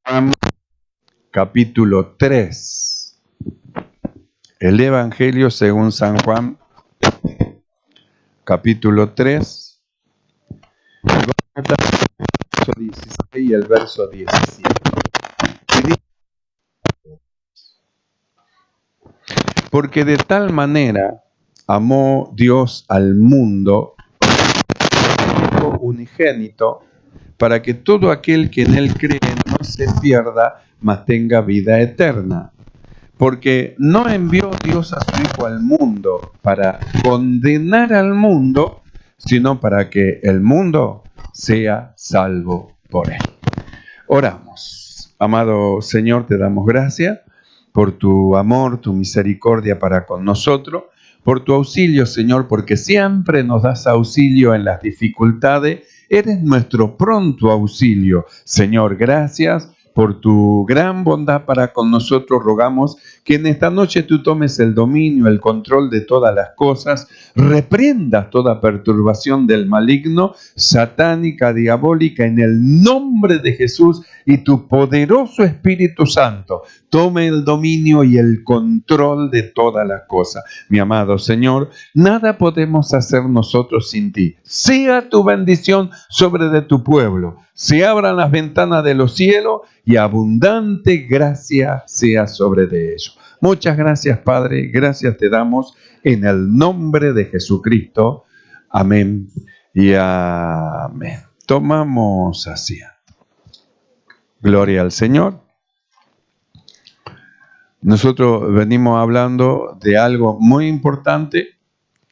Juan, capítulo 3. El Evangelio según San Juan, capítulo 3, el verso 16 y el verso 17. Porque de tal manera amó Dios al mundo, Hijo unigénito, para que todo aquel que en él cree no se pierda, mas tenga vida eterna. Porque no envió Dios a su Hijo al mundo para condenar al mundo, sino para que el mundo sea salvo por él. Oramos. Amado Señor, te damos gracias por tu amor, tu misericordia para con nosotros, por tu auxilio, Señor, porque siempre nos das auxilio en las dificultades. Eres nuestro pronto auxilio. Señor, gracias por tu gran bondad para con nosotros. Rogamos que en esta noche tú tomes el dominio, el control de todas las cosas, reprendas toda perturbación del maligno, satánica, diabólica, en el nombre de Jesús, y tu poderoso Espíritu Santo tome el dominio y el control de todas las cosas. Mi amado Señor, nada podemos hacer nosotros sin ti. Sea tu bendición sobre de tu pueblo. Se abran las ventanas de los cielos y abundante gracia sea sobre de ellos. Muchas gracias, Padre. Gracias te damos en el nombre de Jesucristo. Amén y amén. Tomamos asiento. Gloria al Señor. Nosotros venimos hablando de algo muy importante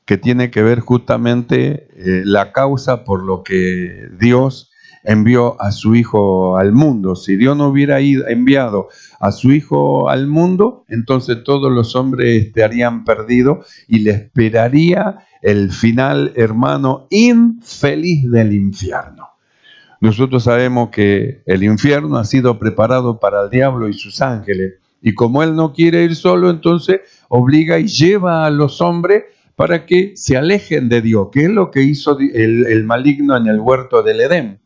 que tiene que ver justamente la causa por lo que Dios envió a su Hijo al mundo. Si Dios no hubiera enviado a su Hijo al mundo, entonces todos los hombres estarían perdidos y le esperaría el final, hermano, infeliz del infierno. Nosotros sabemos que el infierno ha sido preparado para el diablo y sus ángeles, y como él no quiere ir solo, entonces obliga y lleva a los hombres para que se alejen de Dios, que es lo que hizo el maligno en el huerto del Edén.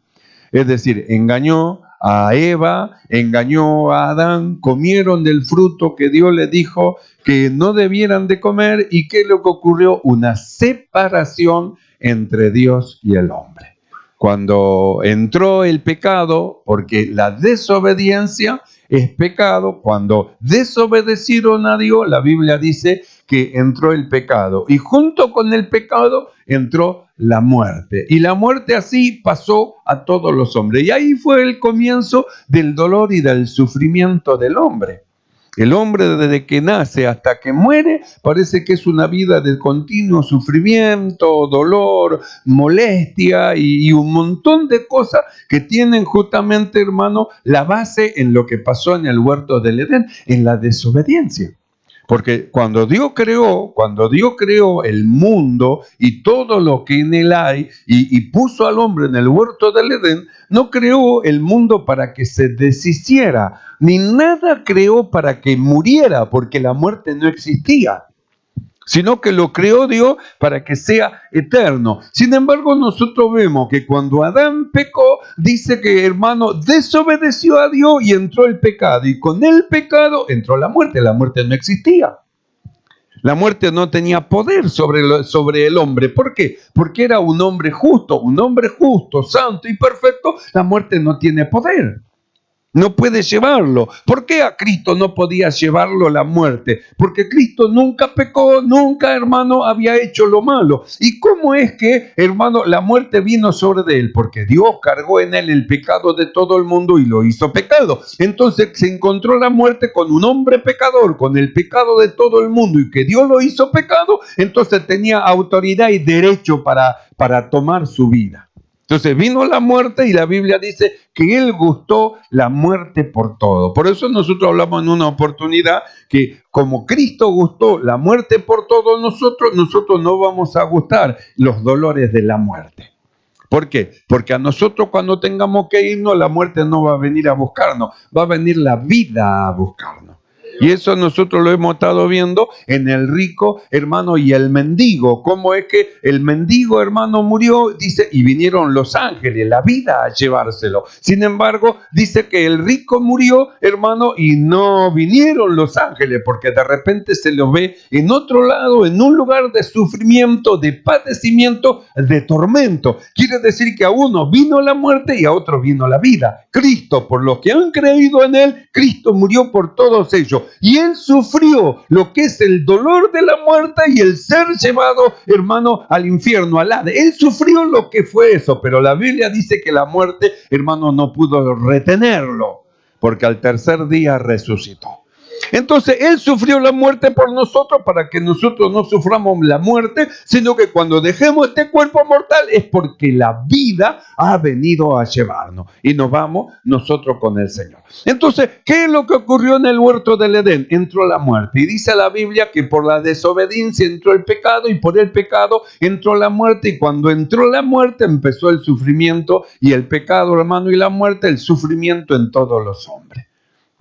Es decir, engañó a Eva, engañó a Adán, comieron del fruto que Dios les dijo que no debieran de comer, y ¿qué es lo que ocurrió? Una separación entre Dios y el hombre. Cuando entró el pecado, porque la desobediencia es pecado, cuando desobedecieron a Dios, la Biblia dice que entró el pecado, y junto con el pecado entró la muerte, y la muerte así pasó a todos los hombres, y ahí fue el comienzo del dolor y del sufrimiento del hombre. El hombre, desde que nace hasta que muere, parece que es una vida de continuo sufrimiento, dolor, molestia y un montón de cosas que tienen justamente, hermano, la base en lo que pasó en el huerto del Edén, en la desobediencia. Porque cuando Dios creó el mundo y todo lo que en él hay, y puso al hombre en el huerto del Edén, no creó el mundo para que se deshiciera, ni nada creó para que muriera, porque la muerte no existía, sino que lo creó Dios para que sea eterno. Sin embargo, nosotros vemos que cuando Adán pecó, dice que, hermano, desobedeció a Dios y entró el pecado, y con el pecado entró la muerte no existía. La muerte no tenía poder sobre el hombre. ¿Por qué? Porque era un hombre justo, santo y perfecto. La muerte no tiene poder. No puede llevarlo. ¿Por qué a Cristo no podía llevarlo la muerte? Porque Cristo nunca pecó, nunca, hermano, había hecho lo malo. ¿Y cómo es que, hermano, la muerte vino sobre de él? Porque Dios cargó en él el pecado de todo el mundo y lo hizo pecado. Entonces se encontró la muerte con un hombre pecador, con el pecado de todo el mundo, y que Dios lo hizo pecado, entonces tenía autoridad y derecho para tomar su vida. Entonces vino la muerte, y la Biblia dice que Él gustó la muerte por todo. Por eso nosotros hablamos en una oportunidad que como Cristo gustó la muerte por todos nosotros no vamos a gustar los dolores de la muerte. ¿Por qué? Porque a nosotros cuando tengamos que irnos, la muerte no va a venir a buscarnos, va a venir la vida a buscarnos. Y eso nosotros lo hemos estado viendo en el rico, hermano, y el mendigo. Cómo es que el mendigo, hermano, murió, dice, y vinieron los ángeles, la vida a llevárselo. Sin embargo, dice que el rico murió, hermano, y no vinieron los ángeles, porque de repente se lo ve en otro lado, en un lugar de sufrimiento, de padecimiento, de tormento. Quiere decir que a uno vino la muerte y a otro vino la vida. Cristo, por los que han creído en Él, Cristo murió por todos ellos. Y Él sufrió lo que es el dolor de la muerte y el ser llevado, hermano, al infierno, al Hades. Él sufrió lo que fue eso, pero la Biblia dice que la muerte, hermano, no pudo retenerlo, porque al tercer día resucitó. Entonces Él sufrió la muerte por nosotros para que nosotros no suframos la muerte, sino que cuando dejemos este cuerpo mortal es porque la vida ha venido a llevarnos y nos vamos nosotros con el Señor. Entonces, ¿qué es lo que ocurrió en el huerto del Edén? Entró la muerte y dice la Biblia que por la desobediencia entró el pecado y por el pecado entró la muerte, y cuando entró la muerte empezó el sufrimiento y el pecado, hermano, y la muerte, el sufrimiento en todos los hombres.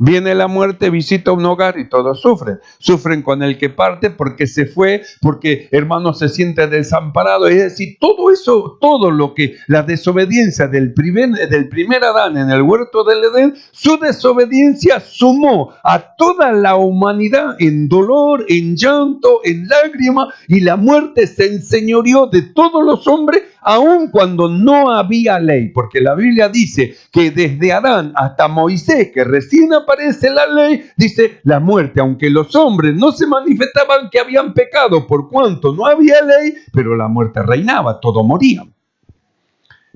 Viene la muerte, visita un hogar y todos sufren. Sufren con el que parte porque se fue, porque hermano se siente desamparado. Es decir, todo eso, todo lo que la desobediencia del primer Adán en el huerto del Edén, su desobediencia sumó a toda la humanidad en dolor, en llanto, en lágrimas, y la muerte se enseñoreó de todos los hombres, aun cuando no había ley, porque la Biblia dice que desde Adán hasta Moisés, que recién aparece la ley, dice la muerte, aunque los hombres no se manifestaban que habían pecado por cuanto no había ley, pero la muerte reinaba, todos morían.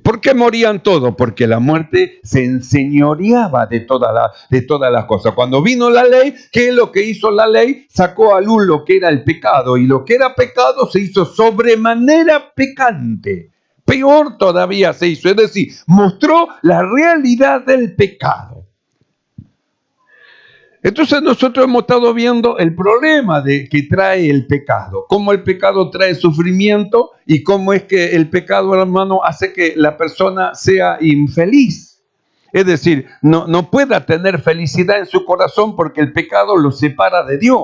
¿Por qué morían todos? Porque la muerte se enseñoreaba de todas las cosas. Cuando vino la ley, ¿qué es lo que hizo la ley? Sacó a luz lo que era el pecado, y lo que era pecado se hizo sobremanera pecante. Peor todavía se hizo, es decir, mostró la realidad del pecado. Entonces nosotros hemos estado viendo el problema que trae el pecado, cómo el pecado trae sufrimiento y cómo es que el pecado, hermano, hace que la persona sea infeliz. Es decir, no pueda tener felicidad en su corazón porque el pecado lo separa de Dios.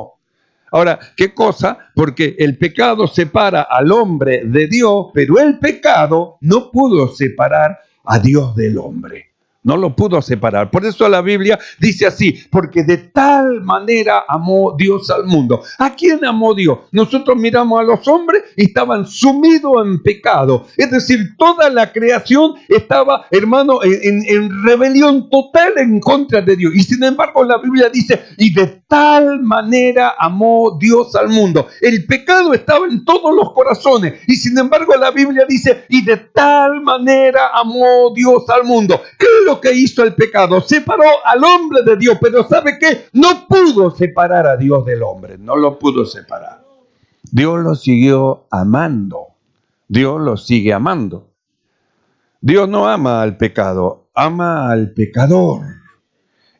Ahora, ¿qué cosa? Porque el pecado separa al hombre de Dios, pero el pecado no pudo separar a Dios del hombre. No lo pudo separar. Por eso la Biblia dice así, porque de tal manera amó Dios al mundo. ¿A quién amó Dios? Nosotros miramos a los hombres y estaban sumidos en pecado. Es decir, toda la creación estaba, hermano, en rebelión total en contra de Dios. Y sin embargo la Biblia dice, y de tal manera amó Dios al mundo. El pecado estaba en todos los corazones. Y sin embargo la Biblia dice, y de tal manera amó Dios al mundo. ¿Qué es lo que hizo el pecado? Separó al hombre de Dios, pero ¿sabe qué? No pudo separar a Dios del hombre, no lo pudo separar. Dios lo siguió amando, Dios lo sigue amando. Dios no ama al pecado, ama al pecador.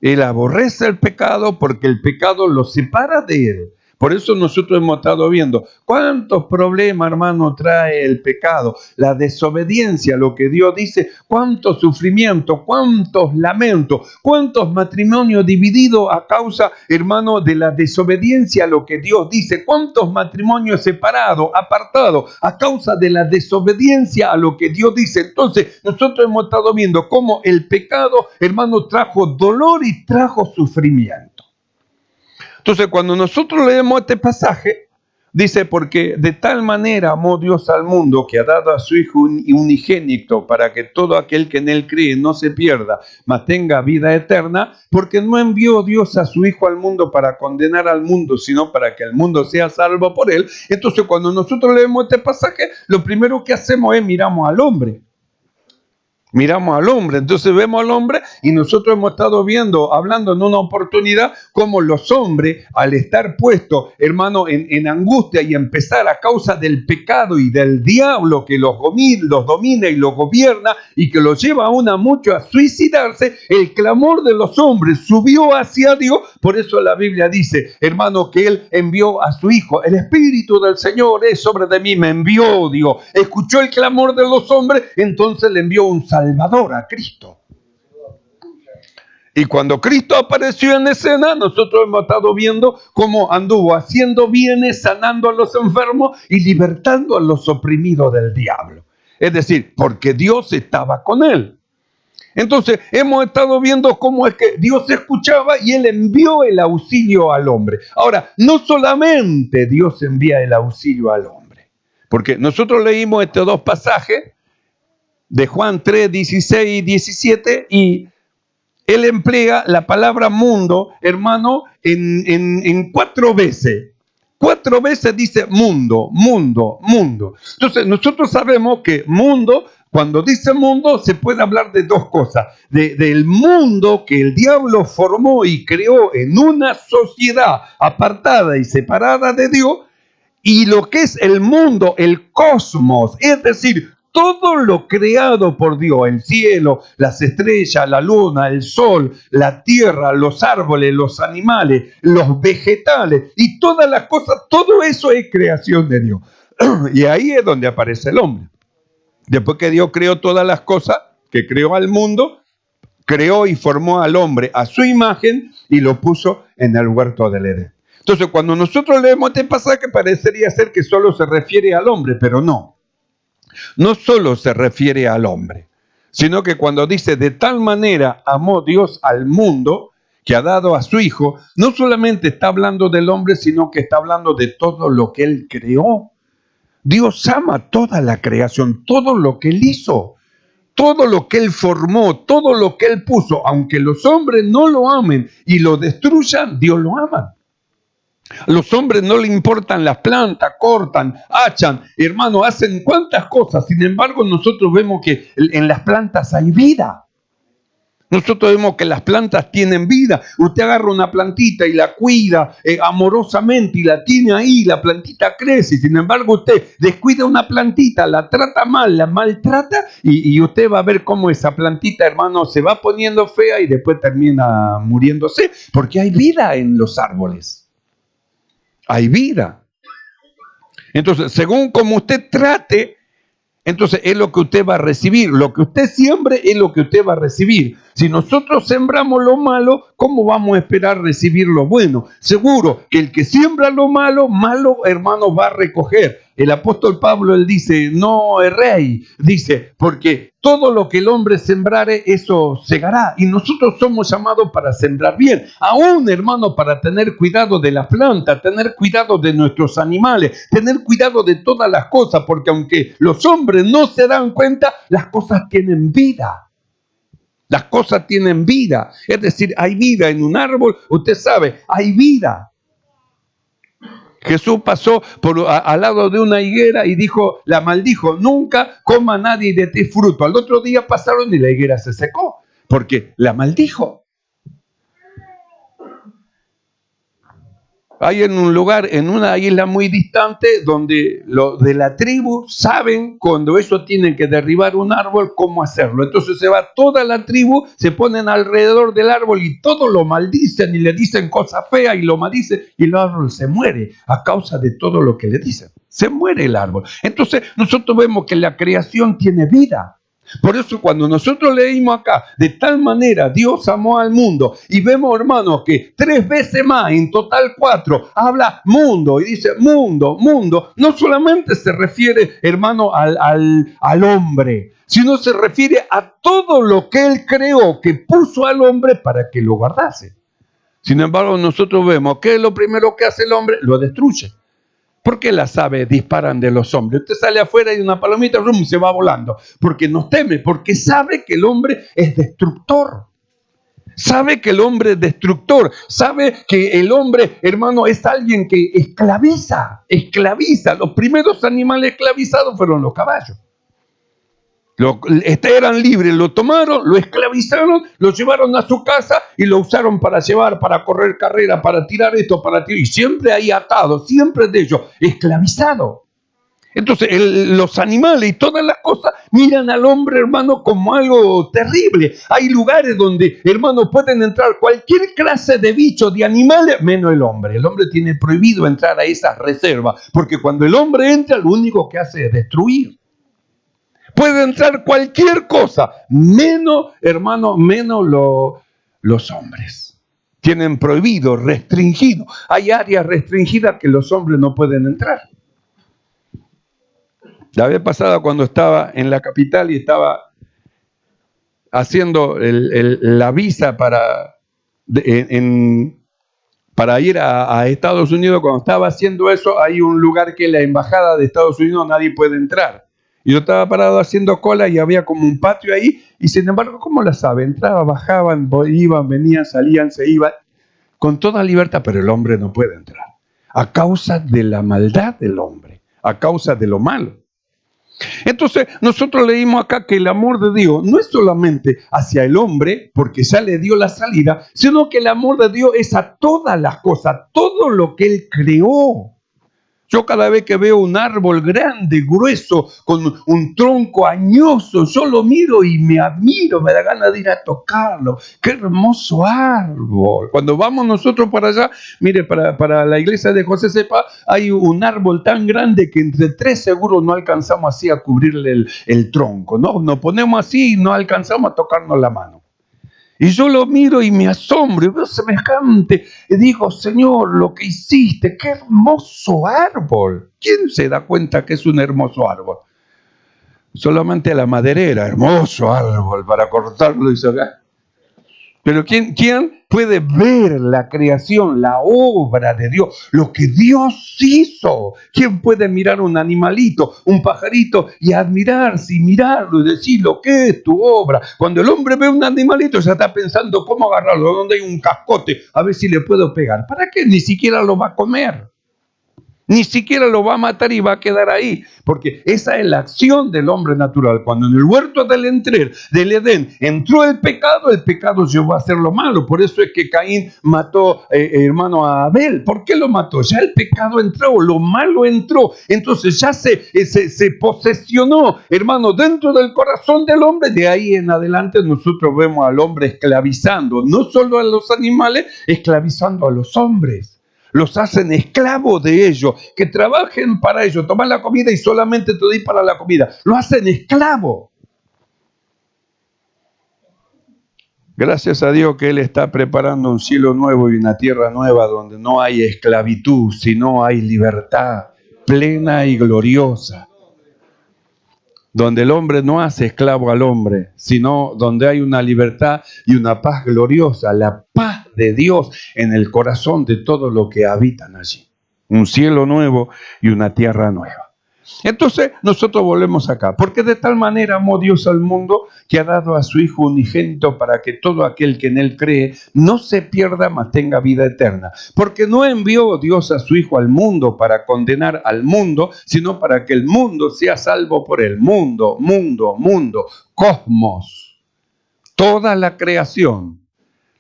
Él aborrece el pecado porque el pecado lo separa de él. Por eso nosotros hemos estado viendo cuántos problemas, hermano, trae el pecado, la desobediencia, lo que Dios dice, cuántos sufrimientos, cuántos lamentos, cuántos matrimonios divididos a causa, hermano, de la desobediencia a lo que Dios dice, cuántos matrimonios separados, apartados, a causa de la desobediencia a lo que Dios dice. Entonces, nosotros hemos estado viendo cómo el pecado, hermano, trajo dolor y trajo sufrimiento. Entonces, cuando nosotros leemos este pasaje, dice, porque de tal manera amó Dios al mundo que ha dado a su Hijo unigénito para que todo aquel que en él cree no se pierda, mas tenga vida eterna, porque no envió Dios a su Hijo al mundo para condenar al mundo, sino para que el mundo sea salvo por él. Entonces, cuando nosotros leemos este pasaje, lo primero que hacemos es miramos al hombre. Miramos al hombre, entonces vemos al hombre y nosotros hemos estado viendo, hablando en una oportunidad, cómo los hombres, al estar puestos, hermano, en angustia y empezar a causa del pecado y del diablo que los domina y los gobierna y que los lleva aún a muchos a suicidarse, el clamor de los hombres subió hacia Dios. Por eso la Biblia dice, hermano, que Él envió a su Hijo. El Espíritu del Señor es sobre de mí, me envió Dios. Escuchó el clamor de los hombres, entonces le envió un Salvador a Cristo. Y cuando Cristo apareció en escena, nosotros hemos estado viendo cómo anduvo haciendo bienes, sanando a los enfermos y libertando a los oprimidos del diablo. Es decir, porque Dios estaba con él. Entonces, hemos estado viendo cómo es que Dios escuchaba y Él envió el auxilio al hombre. Ahora, no solamente Dios envía el auxilio al hombre, porque nosotros leímos estos dos pasajes de Juan 3, 16 y 17, y Él emplea la palabra mundo, hermano, en 4 veces. 4 veces dice mundo, mundo, mundo. Entonces, nosotros sabemos que mundo, cuando dice mundo, se puede hablar de 2 cosas. Del mundo que el diablo formó y creó en una sociedad apartada y separada de Dios, y lo que es el mundo, el cosmos, es decir, todo lo creado por Dios, el cielo, las estrellas, la luna, el sol, la tierra, los árboles, los animales, los vegetales y todas las cosas, todo eso es creación de Dios. Y ahí es donde aparece el hombre. Después que Dios creó todas las cosas, que creó al mundo, creó y formó al hombre a su imagen y lo puso en el huerto del Edén. Entonces, cuando nosotros leemos este pasaje, parecería ser que solo se refiere al hombre, pero no. No solo se refiere al hombre, sino que cuando dice de tal manera amó Dios al mundo que ha dado a su Hijo, no solamente está hablando del hombre, sino que está hablando de todo lo que Él creó. Dios ama toda la creación, todo lo que Él hizo, todo lo que Él formó, todo lo que Él puso, aunque los hombres no lo amen y lo destruyan, Dios lo ama. A los hombres no le importan las plantas, cortan, hachan, hermano, hacen cuantas cosas. Sin embargo, nosotros vemos que en las plantas hay vida. Nosotros vemos que las plantas tienen vida. Usted agarra una plantita y la cuida amorosamente y la tiene ahí, la plantita crece. Sin embargo, usted descuida una plantita, la trata mal, la maltrata y usted va a ver cómo esa plantita, hermano, se va poniendo fea y después termina muriéndose. Porque hay vida en los árboles. Hay vida. Entonces, según como usted trate, entonces es lo que usted va a recibir. Lo que usted siembre es lo que usted va a recibir. Si nosotros sembramos lo malo, ¿cómo vamos a esperar recibir lo bueno? Seguro que el que siembra lo malo, malo, hermano, va a recoger. El apóstol Pablo, él dice, no erréis, dice, porque todo lo que el hombre sembrare, eso segará. Y nosotros somos llamados para sembrar bien. Aún, hermano, para tener cuidado de la planta, tener cuidado de nuestros animales, tener cuidado de todas las cosas, porque aunque los hombres no se dan cuenta, las cosas tienen vida. Las cosas tienen vida. Es decir, hay vida en un árbol, usted sabe, hay vida. Jesús pasó al lado de una higuera y dijo, la maldijo, nunca coma nadie de ti fruto. Al otro día pasaron y la higuera se secó, porque la maldijo. Hay en un lugar, en una isla muy distante, donde los de la tribu saben cuando eso tienen que derribar un árbol, cómo hacerlo. Entonces se va toda la tribu, se ponen alrededor del árbol y todos lo maldicen y le dicen cosas feas y lo maldicen y el árbol se muere a causa de todo lo que le dicen. Se muere el árbol. Entonces nosotros vemos que la creación tiene vida. Por eso cuando nosotros leímos acá, de tal manera Dios amó al mundo, y vemos, hermanos, que 3 veces más, en total 4, habla mundo, y dice mundo, mundo, no solamente se refiere, hermano, al hombre, sino se refiere a todo lo que Él creó, que puso al hombre para que lo guardase. Sin embargo, nosotros vemos que lo primero que hace el hombre, lo destruye. ¿Por qué las aves disparan de los hombres? Usted sale afuera y una palomita se va volando. Porque nos teme, porque sabe que el hombre es destructor. Sabe que el hombre es destructor. Sabe que el hombre, hermano, es alguien que esclaviza. Esclaviza. Los primeros animales esclavizados fueron los caballos. Eran libres, lo tomaron, lo esclavizaron, lo llevaron a su casa y lo usaron para llevar, para correr carrera, para tirar esto, para tirar. Y siempre ahí atado, siempre de ellos, esclavizado. Entonces los animales y todas las cosas miran al hombre, hermano, como algo terrible. Hay lugares donde, hermano, pueden entrar cualquier clase de bicho, de animales, menos el hombre. El hombre tiene prohibido entrar a esas reservas, porque cuando el hombre entra, lo único que hace es destruir. Puede entrar cualquier cosa, menos, hermano, menos los hombres. Tienen prohibido, restringido. Hay áreas restringidas que los hombres no pueden entrar. La vez pasada cuando estaba en la capital y estaba haciendo la visa para ir a Estados Unidos, cuando estaba haciendo eso, hay un lugar que la embajada de Estados Unidos nadie puede entrar. Y yo estaba parado haciendo cola y había como un patio ahí, y sin embargo, ¿cómo la sabe? Entraban, bajaban, iban, venían, salían, se iban, con toda libertad, pero el hombre no puede entrar. A causa de la maldad del hombre, a causa de lo malo. Entonces, nosotros leímos acá que el amor de Dios no es solamente hacia el hombre, porque ya le dio la salida, sino que el amor de Dios es a todas las cosas, todo lo que Él creó. Yo cada vez que veo un árbol grande, grueso, con un tronco añoso, yo lo miro y me admiro, me da ganas de ir a tocarlo. ¡Qué hermoso árbol! Cuando vamos nosotros para allá, mire, para la iglesia de José Cepa, hay un árbol tan grande que entre 3 seguros no alcanzamos así a cubrirle el tronco, ¿no? Nos ponemos así y no alcanzamos a tocarnos la mano. Y yo lo miro y me asombro, y veo semejante, y digo, Señor, lo que hiciste, qué hermoso árbol. ¿Quién se da cuenta que es un hermoso árbol? Solamente la maderera, hermoso árbol para cortarlo y sacar. Pero ¿quién puede ver la creación, la obra de Dios, lo que Dios hizo? ¿Quién puede mirar un animalito, un pajarito y admirarse y mirarlo y decir lo que es tu obra? Cuando el hombre ve un animalito ya está pensando cómo agarrarlo, dónde hay un cascote, a ver si le puedo pegar. ¿Para qué? Ni siquiera lo va a comer. Ni siquiera lo va a matar y va a quedar ahí. Porque esa es la acción del hombre natural. Cuando en el huerto del Edén entró el pecado llevó a hacer lo malo. Por eso es que Caín mató, hermano, a Abel. ¿Por qué lo mató? Ya el pecado entró, lo malo entró. Entonces ya se posesionó, hermano, dentro del corazón del hombre. De ahí en adelante nosotros vemos al hombre esclavizando, no solo a los animales, esclavizando a los hombres. Los hacen esclavos de ellos, que trabajen para ellos, toman la comida y solamente te doy para la comida. Lo hacen esclavo. Gracias a Dios que Él está preparando un cielo nuevo y una tierra nueva donde no hay esclavitud, sino hay libertad plena y gloriosa. Donde el hombre no hace esclavo al hombre, sino donde hay una libertad y una paz gloriosa, la paz de Dios en el corazón de todos los que habitan allí. Un cielo nuevo y una tierra nueva. Entonces nosotros volvemos acá, porque de tal manera amó Dios al mundo que ha dado a su Hijo unigénito para que todo aquel que en Él cree no se pierda, mas tenga vida eterna. Porque no envió Dios a su Hijo al mundo para condenar al mundo, sino para que el mundo sea salvo por Él. Mundo, cosmos, toda la creación.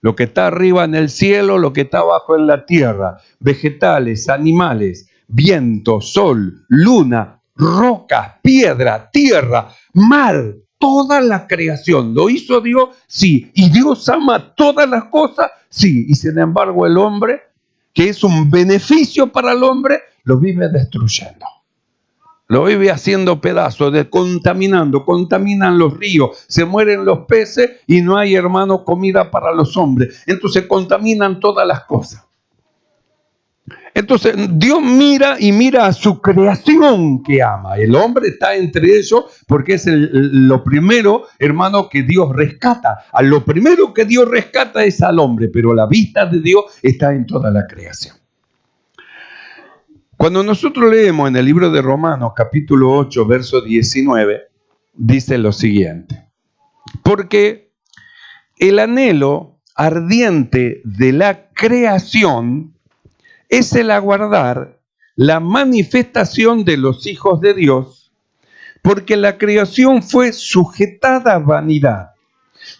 Lo que está arriba en el cielo, lo que está abajo en la tierra, vegetales, animales, viento, sol, luna, rocas, piedra, tierra, mar, toda la creación. ¿Lo hizo Dios? Sí. ¿Y Dios ama todas las cosas? Sí. Y sin embargo el hombre, que es un beneficio para el hombre, lo vive destruyendo. Lo vive haciendo pedazos, contaminan los ríos, se mueren los peces y no hay, hermano, comida para los hombres. Entonces contaminan todas las cosas. Entonces Dios mira a su creación que ama. El hombre está entre ellos porque es lo primero, hermano, que Dios rescata. A lo primero que Dios rescata es al hombre, pero la vista de Dios está en toda la creación. Cuando nosotros leemos en el libro de Romanos, capítulo 8, verso 19, dice lo siguiente. Porque el anhelo ardiente de la creación es el aguardar la manifestación de los hijos de Dios, porque la creación fue sujetada a vanidad,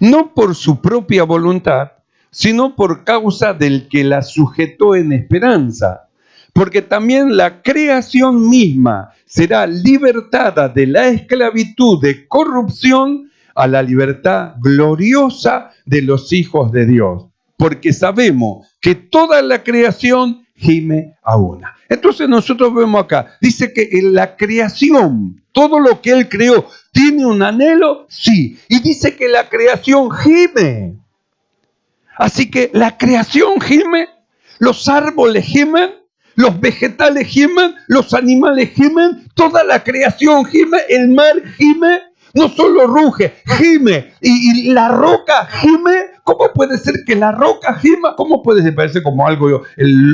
no por su propia voluntad, sino por causa del que la sujetó en esperanza. Porque también la creación misma será libertada de la esclavitud de corrupción a la libertad gloriosa de los hijos de Dios. Porque sabemos que toda la creación gime a una. Entonces nosotros vemos acá, dice que en la creación, todo lo que Él creó, ¿tiene un anhelo? Sí. Y dice que la creación gime. Así que la creación gime, los árboles gimen, los vegetales gimen, los animales gimen, toda la creación gime, el mar gime, no solo ruge, gime, y la roca gime. ¿Cómo puede ser que la roca gima? ¿Cómo puede ser? Parece como algo,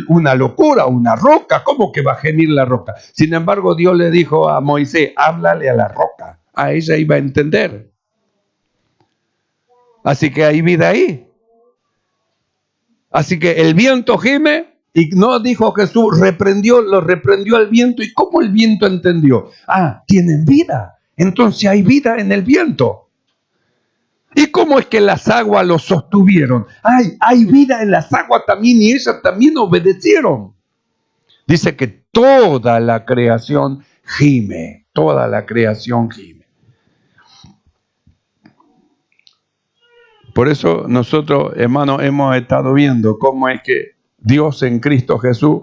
una locura, una roca. ¿Cómo que va a gemir la roca? Sin embargo, Dios le dijo a Moisés, háblale a la roca. A ella iba a entender. Así que hay vida ahí. Así que el viento gime, y no dijo Jesús, lo reprendió al viento. ¿Y cómo el viento entendió? Ah, tienen vida. Entonces hay vida en el viento. ¿Y cómo es que las aguas los sostuvieron? Hay vida en las aguas también, y ellas también obedecieron. Dice que toda la creación gime, toda la creación gime. Por eso nosotros, hermanos, hemos estado viendo cómo es que Dios en Cristo Jesús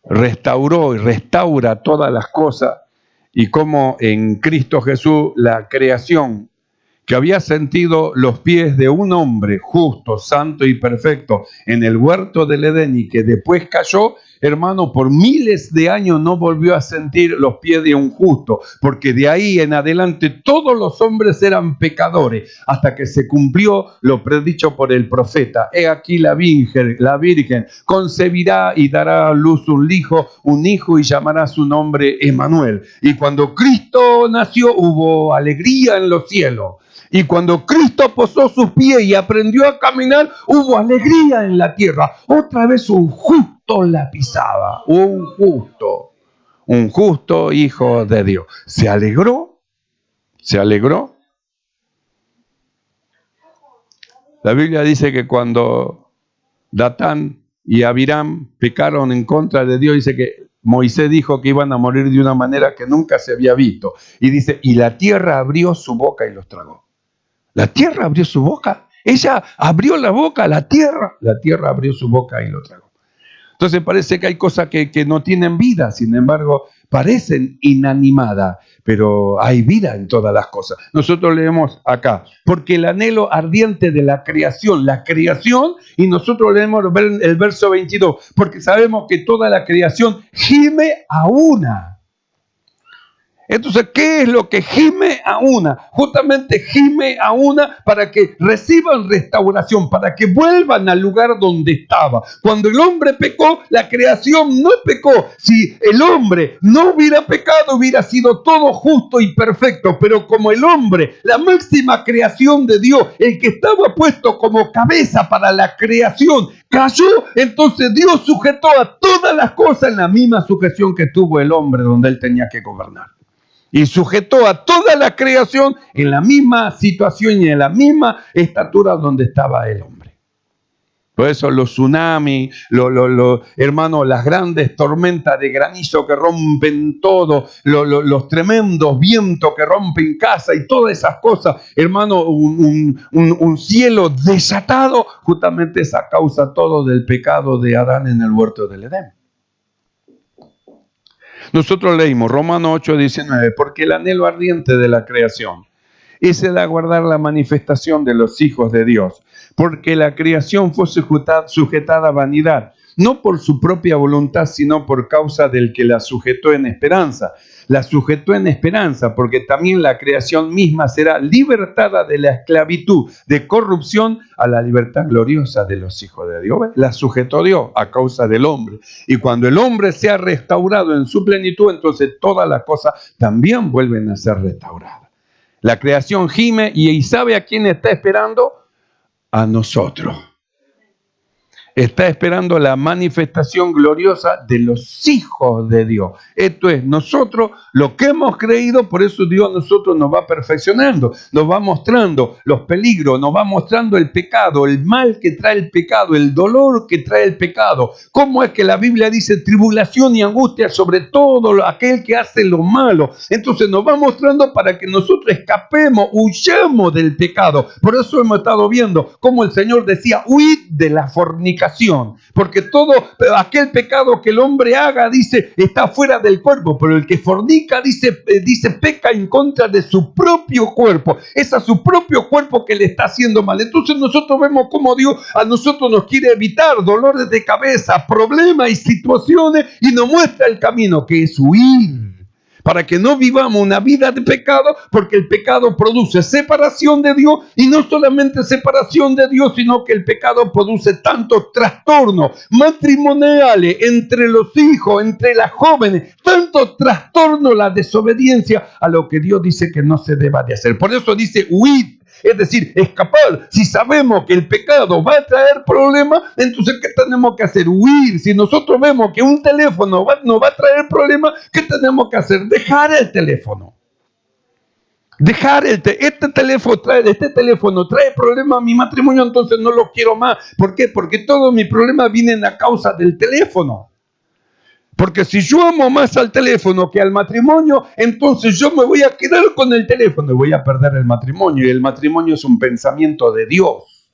restauró y restaura todas las cosas, y cómo en Cristo Jesús la creación que había sentido los pies de un hombre justo, santo y perfecto en el huerto del Edén, y que después cayó, hermano, por miles de años no volvió a sentir los pies de un justo, porque de ahí en adelante todos los hombres eran pecadores, hasta que se cumplió lo predicho por el profeta. He aquí la Virgen concebirá y dará a luz un hijo, y llamará su nombre Emmanuel. Y cuando Cristo nació, hubo alegría en los cielos. Y cuando Cristo posó sus pies y aprendió a caminar, hubo alegría en la tierra. Otra vez un justo la pisaba. Un justo hijo de Dios. ¿Se alegró? ¿Se alegró? La Biblia dice que cuando Datán y Abiram pecaron en contra de Dios, dice que Moisés dijo que iban a morir de una manera que nunca se había visto. Y dice, y la tierra abrió su boca y los tragó. La tierra abrió su boca. Ella abrió la boca, la tierra abrió su boca y lo tragó. Entonces parece que hay cosas que no tienen vida, sin embargo, parecen inanimadas, pero hay vida en todas las cosas. Nosotros leemos acá, porque el anhelo ardiente de la creación, y nosotros leemos el verso 22, porque sabemos que toda la creación gime a una. Entonces, ¿qué es lo que gime a una? Justamente gime a una para que reciban restauración, para que vuelvan al lugar donde estaba. Cuando el hombre pecó, la creación no pecó. Si el hombre no hubiera pecado, hubiera sido todo justo y perfecto. Pero como el hombre, la máxima creación de Dios, el que estaba puesto como cabeza para la creación, cayó, entonces Dios sujetó a todas las cosas en la misma sujeción que tuvo el hombre donde él tenía que gobernar. Y sujetó a toda la creación en la misma situación y en la misma estatura donde estaba el hombre. Por eso los tsunamis, hermanos, las grandes tormentas de granizo que rompen todo, los tremendos vientos que rompen casa y todas esas cosas, hermano, un cielo desatado, justamente es a causa todo del pecado de Adán en el huerto del Edén. Nosotros leímos Romanos 8:19, porque el anhelo ardiente de la creación es el aguardar la manifestación de los hijos de Dios, porque la creación fue sujetada a vanidad, no por su propia voluntad, sino por causa del que la sujetó en esperanza. La sujetó en esperanza porque también la creación misma será libertada de la esclavitud, de corrupción, a la libertad gloriosa de los hijos de Dios. La sujetó Dios a causa del hombre. Y cuando el hombre sea restaurado en su plenitud, entonces todas las cosas también vuelven a ser restauradas. La creación gime y ¿sabe a quién está esperando? A nosotros. Está esperando la manifestación gloriosa de los hijos de Dios. Esto es, nosotros, lo que hemos creído, por eso Dios a nosotros nos va perfeccionando, nos va mostrando los peligros, nos va mostrando el pecado, el mal que trae el pecado, el dolor que trae el pecado. ¿Cómo es que la Biblia dice tribulación y angustia sobre todo aquel que hace lo malo? Entonces nos va mostrando para que nosotros escapemos, huyamos del pecado. Por eso hemos estado viendo cómo el Señor decía, huid de la fornicación. fornicación, porque todo aquel pecado que el hombre haga, dice, está fuera del cuerpo, pero el que fornica, dice, peca en contra de su propio cuerpo. Es a su propio cuerpo que le está haciendo mal. Entonces nosotros vemos cómo Dios a nosotros nos quiere evitar dolores de cabeza, problemas y situaciones, y nos muestra el camino, que es huir, para que no vivamos una vida de pecado, porque el pecado produce separación de Dios, y no solamente separación de Dios, sino que el pecado produce tantos trastornos matrimoniales entre los hijos, entre las jóvenes, tantos trastornos, la desobediencia a lo que Dios dice que no se deba de hacer. Por eso dice huir. Es decir, escapar. Si sabemos que el pecado va a traer problemas, entonces ¿qué tenemos que hacer? Huir. Si nosotros vemos que un teléfono nos va a traer problemas, ¿qué tenemos que hacer? Dejar el teléfono. Este teléfono trae problemas a mi matrimonio, entonces no lo quiero más. ¿Por qué? Porque todos mis problemas vienen a causa del teléfono. Porque si yo amo más al teléfono que al matrimonio, entonces yo me voy a quedar con el teléfono y voy a perder el matrimonio. Y el matrimonio es un pensamiento de Dios.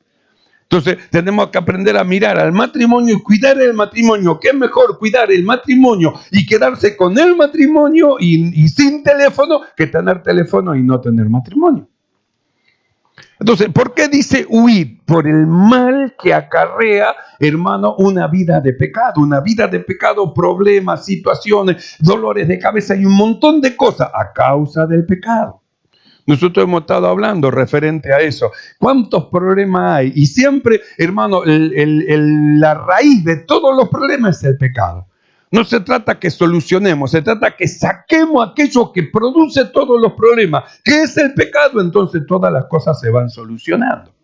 Entonces tenemos que aprender a mirar al matrimonio y cuidar el matrimonio. ¿Qué es mejor cuidar el matrimonio y quedarse con el matrimonio y sin teléfono que tener teléfono y no tener matrimonio? Entonces, ¿por qué dice huir? Por el mal que acarrea, hermano, una vida de pecado, problemas, situaciones, dolores de cabeza y un montón de cosas a causa del pecado. Nosotros hemos estado hablando referente a eso. ¿Cuántos problemas hay? Y siempre, hermano, la raíz de todos los problemas es el pecado. No se trata que solucionemos, se trata que saquemos aquello que produce todos los problemas, que es el pecado, entonces todas las cosas se van solucionando.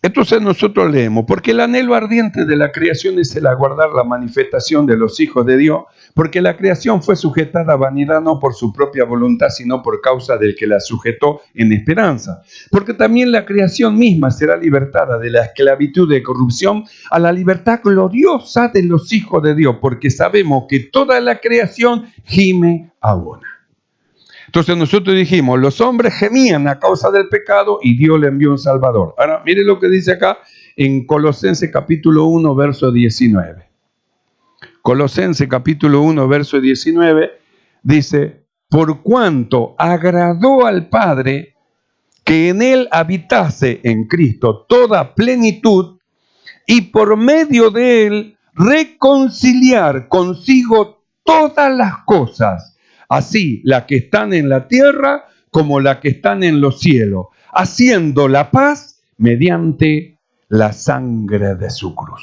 Entonces nosotros leemos, porque el anhelo ardiente de la creación es el aguardar la manifestación de los hijos de Dios, porque la creación fue sujetada a vanidad no por su propia voluntad, sino por causa del que la sujetó en esperanza. Porque también la creación misma será libertada de la esclavitud de corrupción a la libertad gloriosa de los hijos de Dios, porque sabemos que toda la creación gime a una. Entonces nosotros dijimos, los hombres gemían a causa del pecado y Dios le envió un Salvador. Ahora, mire lo que dice acá en Colosenses capítulo 1, verso 19. Colosenses capítulo 1, verso 19, dice, por cuanto agradó al Padre que en él habitase en Cristo toda plenitud y por medio de él reconciliar consigo todas las cosas, así las que están en la tierra como las que están en los cielos, haciendo la paz mediante la sangre de su cruz.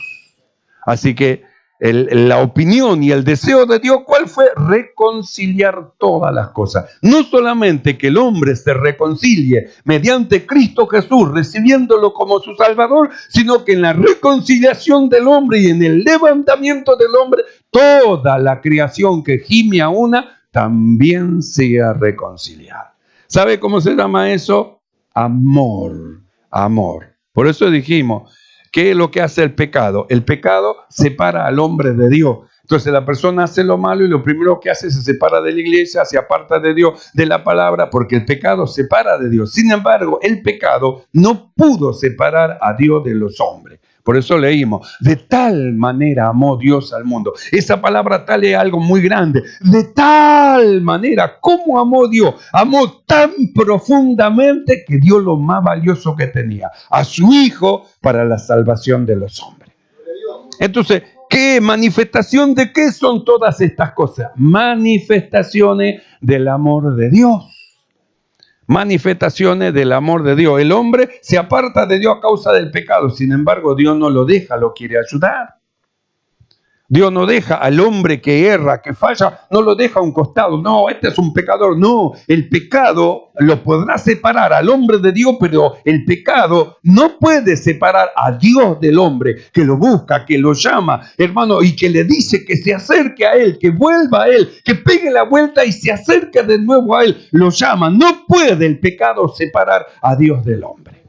Así que la opinión y el deseo de Dios, ¿cuál fue? Reconciliar todas las cosas. No solamente que el hombre se reconcilie mediante Cristo Jesús, recibiéndolo como su Salvador, sino que en la reconciliación del hombre y en el levantamiento del hombre, toda la creación que gime a una, también sea reconciliada. ¿Sabe cómo se llama eso? Amor. Amor. Por eso dijimos, ¿qué es lo que hace el pecado? El pecado separa al hombre de Dios. Entonces la persona hace lo malo y lo primero que hace se separa de la iglesia, se aparta de Dios, de la palabra, porque el pecado separa de Dios. Sin embargo, el pecado no pudo separar a Dios de los hombres. Por eso leímos, de tal manera amó Dios al mundo. Esa palabra tal es algo muy grande. De tal manera, ¿cómo amó Dios? Amó tan profundamente que dio lo más valioso que tenía, a su Hijo para la salvación de los hombres. Entonces, ¿qué manifestación de qué son todas estas cosas? Manifestaciones del amor de Dios. Manifestaciones del amor de Dios. El hombre se aparta de Dios a causa del pecado. Sin embargo, Dios no lo deja, lo quiere ayudar. Dios no deja al hombre que erra, que falla, no lo deja a un costado. No, este es un pecador. No, el pecado lo podrá separar al hombre de Dios, pero el pecado no puede separar a Dios del hombre, que lo busca, que lo llama, hermano, y que le dice que se acerque a Él, que vuelva a Él, que pegue la vuelta y se acerque de nuevo a Él. Lo llama. No puede el pecado separar a Dios del hombre.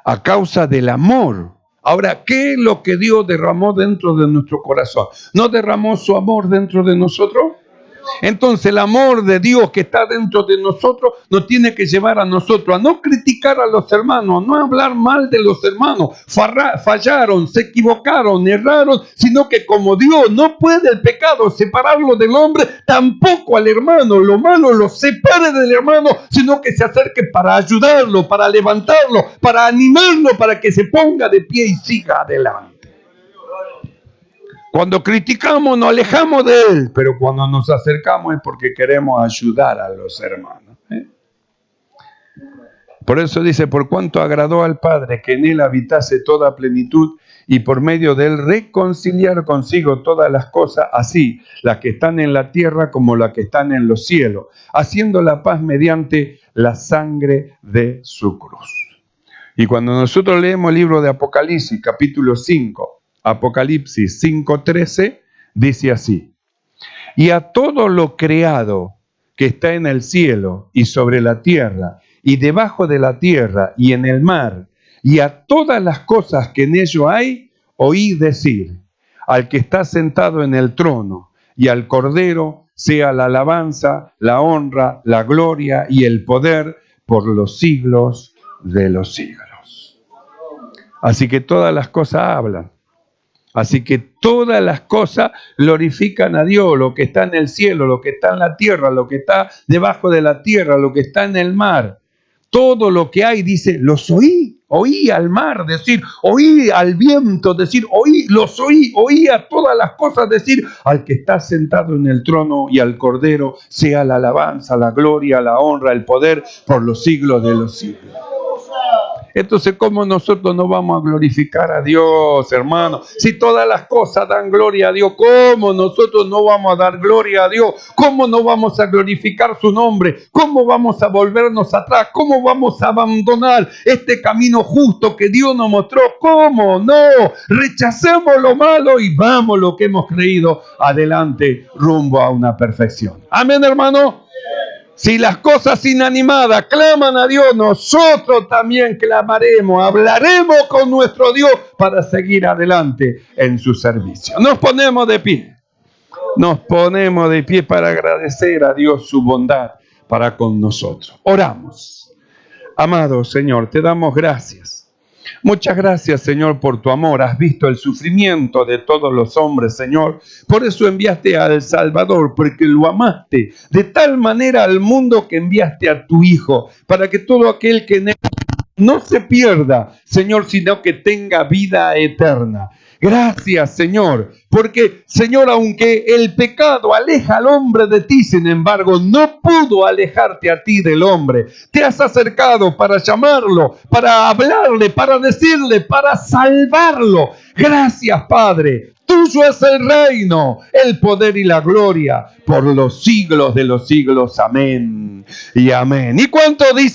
A causa del amor. Ahora, ¿qué es lo que Dios derramó dentro de nuestro corazón? ¿No derramó su amor dentro de nosotros? Entonces el amor de Dios que está dentro de nosotros nos tiene que llevar a nosotros a no criticar a los hermanos, a no hablar mal de los hermanos. Fallaron, se equivocaron, erraron, sino que como Dios no puede el pecado separarlo del hombre, tampoco al hermano lo malo lo separe del hermano, sino que se acerque para ayudarlo, para levantarlo, para animarlo, para que se ponga de pie y siga adelante. Cuando criticamos nos alejamos de Él, pero cuando nos acercamos es porque queremos ayudar a los hermanos. Por eso dice, por cuanto agradó al Padre que en Él habitase toda plenitud y por medio de Él reconciliar consigo todas las cosas, así las que están en la tierra como las que están en los cielos, haciendo la paz mediante la sangre de su cruz. Y cuando nosotros leemos el libro de Apocalipsis, capítulo 5, Apocalipsis 5:13, dice así: y a todo lo creado que está en el cielo y sobre la tierra y debajo de la tierra y en el mar, y a todas las cosas que en ello hay, oí decir, al que está sentado en el trono y al Cordero sea la alabanza, la honra, la gloria y el poder por los siglos de los siglos. Así que todas las cosas hablan. Así que todas las cosas glorifican a Dios, lo que está en el cielo, lo que está en la tierra, lo que está debajo de la tierra, lo que está en el mar. Todo lo que hay, dice, los oí. Oí al mar decir, oí al viento decir, oí a todas las cosas decir, al que está sentado en el trono y al Cordero sea la alabanza, la gloria, la honra, el poder por los siglos de los siglos. Entonces, ¿cómo nosotros no vamos a glorificar a Dios, hermano? Si todas las cosas dan gloria a Dios, ¿cómo nosotros no vamos a dar gloria a Dios? ¿Cómo no vamos a glorificar su nombre? ¿Cómo vamos a volvernos atrás? ¿Cómo vamos a abandonar este camino justo que Dios nos mostró? ¿Cómo no? Rechacemos lo malo y vamos lo que hemos creído adelante rumbo a una perfección. Amén, hermano. Si las cosas inanimadas claman a Dios, nosotros también clamaremos, hablaremos con nuestro Dios para seguir adelante en su servicio. Nos ponemos de pie. Nos ponemos de pie para agradecer a Dios su bondad para con nosotros. Oramos. Amado Señor, te damos gracias. Muchas gracias, Señor, por tu amor. Has visto el sufrimiento de todos los hombres, Señor. Por eso enviaste al Salvador, porque lo amaste de tal manera al mundo que enviaste a tu Hijo, para que todo aquel que en él no se pierda, Señor, sino que tenga vida eterna. Gracias, Señor, porque, Señor, aunque el pecado aleja al hombre de ti, sin embargo, no pudo alejarte a ti del hombre. Te has acercado para llamarlo, para hablarle, para decirle, para salvarlo. Gracias, Padre. Tuyo es el reino, el poder y la gloria por los siglos de los siglos. Amén y amén. ¿Y cuánto dice?